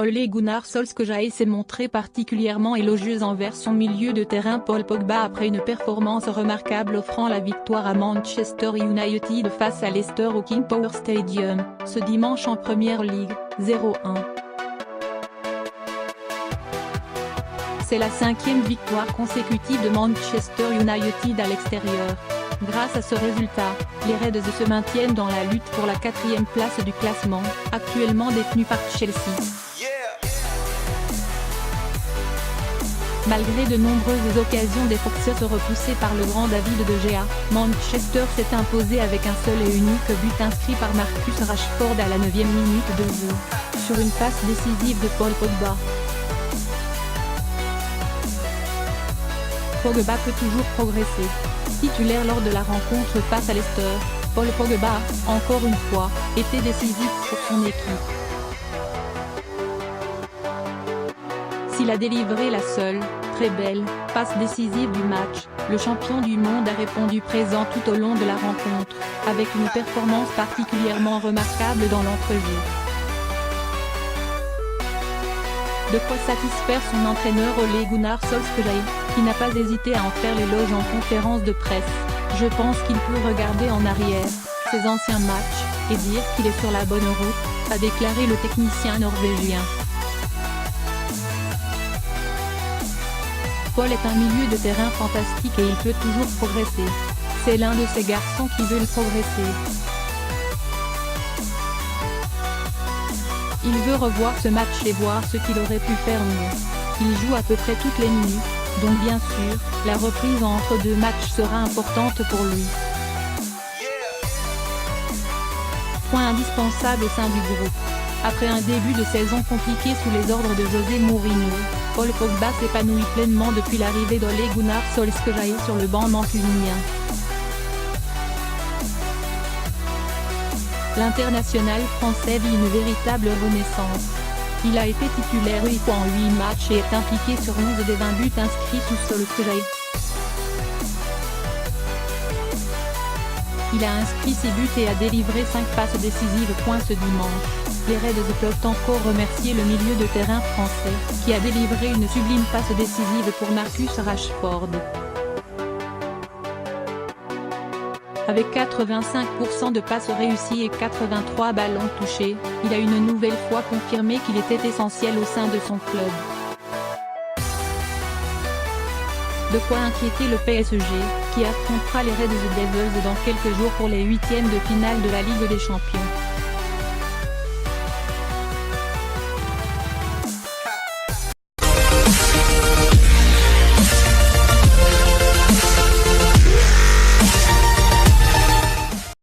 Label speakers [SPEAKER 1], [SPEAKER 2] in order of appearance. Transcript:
[SPEAKER 1] Ole Gunnar Solskjaer s'est montré particulièrement élogieux envers son milieu de terrain Paul Pogba après une performance remarquable offrant la victoire à Manchester United face à Leicester au King Power Stadium, ce dimanche en Premier League, 0-1. C'est la 5e victoire consécutive de Manchester United à l'extérieur. Grâce à ce résultat, les Reds se maintiennent dans la lutte pour la 4e place du classement, actuellement détenue par Chelsea. Malgré de nombreuses occasions des Foxes repoussées par le grand David de Gea, Manchester s'est imposé avec un seul et unique but inscrit par Marcus Rashford à la 9e minute de jeu, sur une passe décisive de Paul Pogba. Pogba peut toujours progresser. Titulaire lors de la rencontre face à Leicester, Paul Pogba, encore une fois, était décisif pour son équipe. S'il a délivré la seule, très belle, passe décisive du match, le champion du monde a répondu présent tout au long de la rencontre, avec une performance particulièrement remarquable dans l'entrejeu. De quoi satisfaire son entraîneur Ole Gunnar Solskjaer, qui n'a pas hésité à en faire l'éloge en conférence de presse. Je pense qu'il peut regarder en arrière, ses anciens matchs, et dire qu'il est sur la bonne route, a déclaré le technicien norvégien. Paul est un milieu de terrain fantastique et il peut toujours progresser. C'est l'un de ces garçons qui veulent progresser. Il veut revoir ce match et voir ce qu'il aurait pu faire mieux. Il joue à peu près toutes les minutes, donc bien sûr, la reprise entre deux matchs sera importante pour lui. Point indispensable au sein du groupe. Après un début de saison compliqué sous les ordres de José Mourinho, Paul Pogba s'épanouit pleinement depuis l'arrivée d'Ole Gunnar Solskjaer sur le banc mancunien. L'international français vit une véritable renaissance. Il a été titulaire 8 fois en 8 matchs et est impliqué sur 11 des 20 buts inscrits sous Solskjaer. Il a inscrit 6 buts et a délivré 5 passes décisives. Ce dimanche, les Reds peuvent encore remercier le milieu de terrain français, qui a délivré une sublime passe décisive pour Marcus Rashford. Avec 85% de passes réussies et 83 ballons touchés, il a une nouvelle fois confirmé qu'il était essentiel au sein de son club. De quoi inquiéter le PSG, qui affrontera les Red Devils dans quelques jours pour les 8e de finale de la Ligue des Champions.